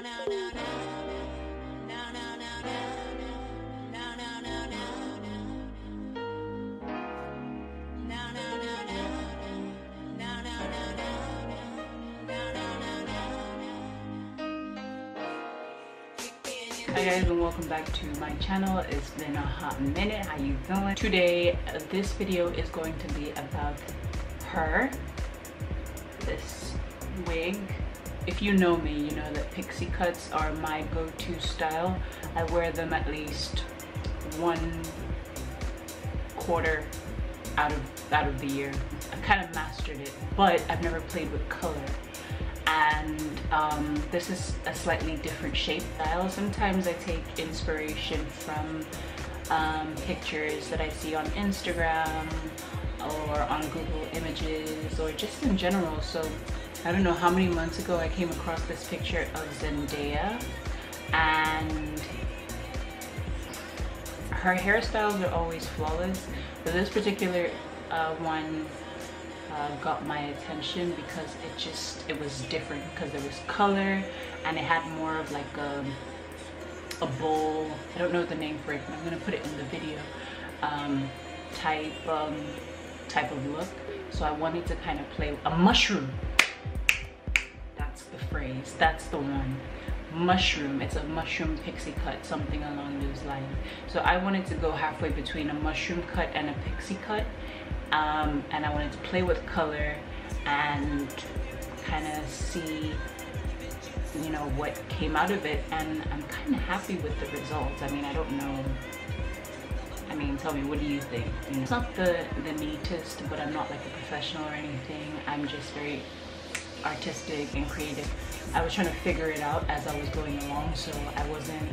Hi guys, and welcome back to my channel. It's been a hot minute. How you doing? Today this video is going to be about this wig. If you know me, you know that pixie cuts are my go-to style. I wear them at least 1/4 out of the year. I kind of mastered it, but I've never played with color. And this is a slightly different shape style. Sometimes I take inspiration from pictures that I see on Instagram or on Google Images or just in general. So I don't know how many months ago I came across this picture of Zendaya, and her hairstyles are always flawless, but this particular one got my attention because it was different, because there was color and it had more of like a bowl, I don't know the name for it, but I'm gonna put it in the video, type of look. So I wanted to kind of play a mushroom. That's the phrase, that's the one. Mushroom. It's a mushroom pixie cut, something along those lines. So I wanted to go halfway between a mushroom cut and a pixie cut, and I wanted to play with color and kind of see, you know, what came out of it, and I'm kind of happy with the results. I mean, I don't know, I mean, tell me, what do you think? You know, it's not the neatest, but I'm not like a professional or anything. I'm just very artistic and creative. I was trying to figure it out as I was going along, so I wasn't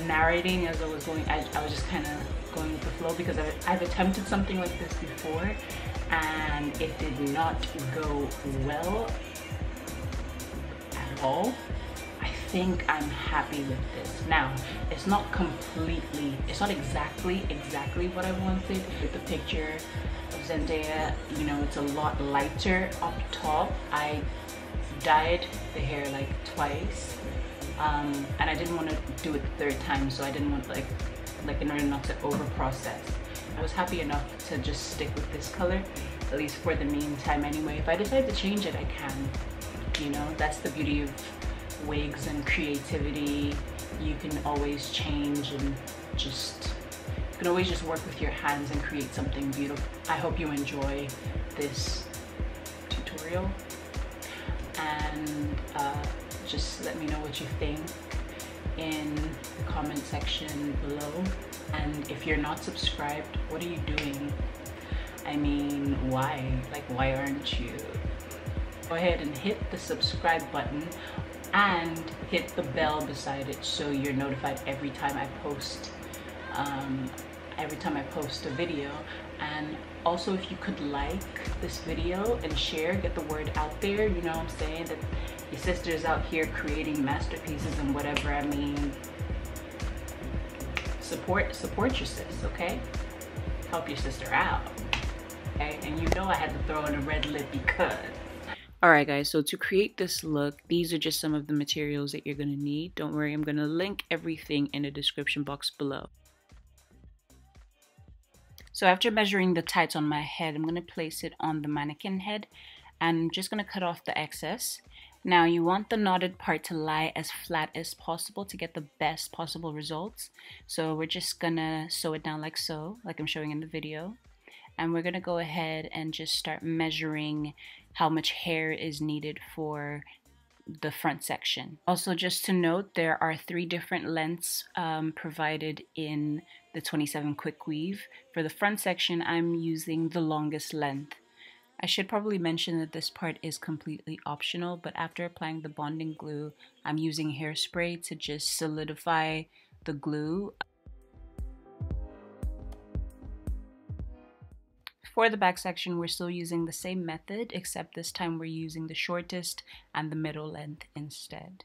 narrating as I was going. I was just kind of going with the flow, because I've attempted something like this before and it did not go well at all. I think I'm happy with this. Now, it's not exactly what I wanted. With the picture of Zendaya, you know, it's a lot lighter up top. I dyed the hair like twice, and I didn't want to do it the third time, so I didn't want like in order not to over process. I was happy enough to just stick with this color, at least for the meantime anyway. If I decide to change it, I can. You know, that's the beauty of wigs and creativity. You can always change, and you can always just work with your hands and create something beautiful. I hope you enjoy this tutorial, and just let me know what you think in the comment section below. And if you're not subscribed, what are you doing? I mean, why? Like, why aren't you? Go ahead and hit the subscribe button and hit the bell beside it, so you're notified every time I post a video. And also, if you could like this video and share, get the word out there, you know what I'm saying, that your sister's out here creating masterpieces and whatever. I mean, support your sis, okay? Help your sister out, okay? And you know I had to throw in a red lip because. Alright guys, so to create this look, these are just some of the materials that you're gonna need. Don't worry, I'm gonna link everything in the description box below. So after measuring the tights on my head, I'm gonna place it on the mannequin head, and I'm just gonna cut off the excess. Now, you want the knotted part to lie as flat as possible to get the best possible results. So we're just gonna sew it down like so, like I'm showing in the video. And we're gonna go ahead and just start measuring how much hair is needed for the front section. Also, just to note, there are 3 different lengths provided in the 27 quick weave. For the front section, I'm using the longest length. I should probably mention that this part is completely optional, but after applying the bonding glue, I'm using hairspray to just solidify the glue. For the back section, we're still using the same method, except this time we're using the shortest and the middle length instead.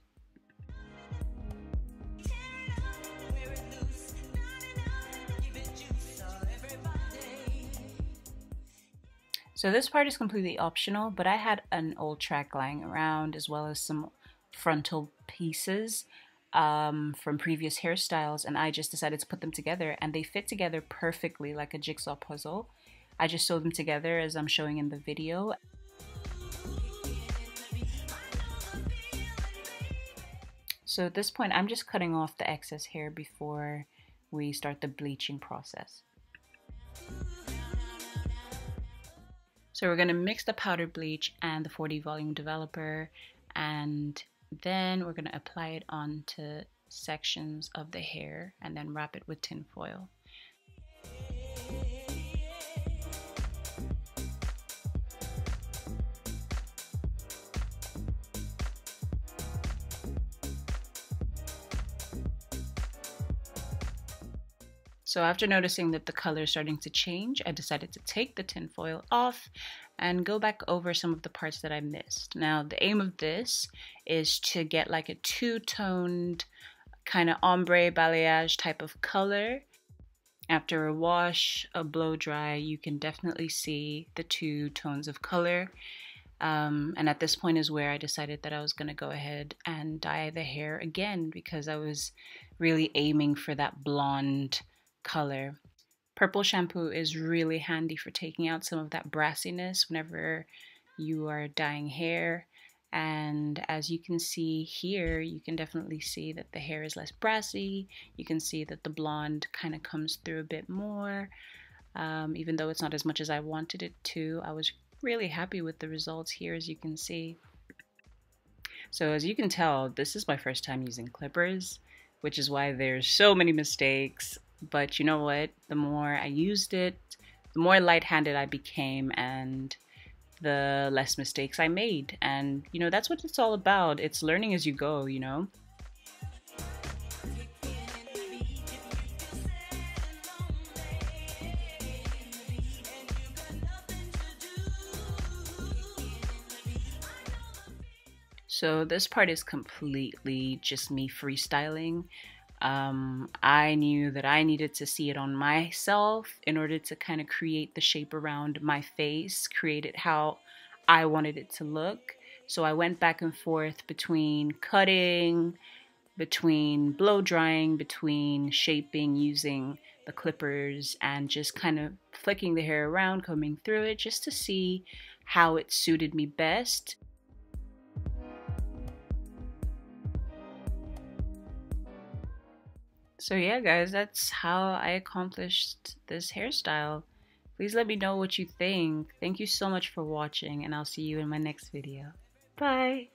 So this part is completely optional, but I had an old track lying around, as well as some frontal pieces from previous hairstyles, and I just decided to put them together, and they fit together perfectly like a jigsaw puzzle. I just sewed them together as I'm showing in the video. So at this point, I'm just cutting off the excess hair before we start the bleaching process. So we're going to mix the powder bleach and the 40 volume developer, and then we're going to apply it onto sections of the hair and then wrap it with tin foil. So after noticing that the color is starting to change, I decided to take the tin foil off and go back over some of the parts that I missed. Now, the aim of this is to get like a two-toned kind of ombre balayage type of color. After a wash, a blow dry, you can definitely see the two tones of color. And at this point is where I decided that I was going to go ahead and dye the hair again, because I was really aiming for that blonde color. Purple shampoo is really handy for taking out some of that brassiness whenever you are dyeing hair. And as you can see here, you can definitely see that the hair is less brassy. You can see that the blonde kind of comes through a bit more. Even though it's not as much as I wanted it to, I was really happy with the results here, as you can see. So as you can tell, this is my first time using clippers, which is why there's so many mistakes. But you know what? The more I used it, the more light-handed I became, and the less mistakes I made. And, you know, that's what it's all about. It's learning as you go, you know? So this part is completely just me freestyling. I knew that I needed to see it on myself in order to kind of create the shape around my face, create it how I wanted it to look. So I went back and forth between cutting, between blow drying, between shaping using the clippers, and just kind of flicking the hair around, combing through it just to see how it suited me best. So yeah, guys, that's how I accomplished this hairstyle. Please let me know what you think. Thank you so much for watching, and I'll see you in my next video. Bye!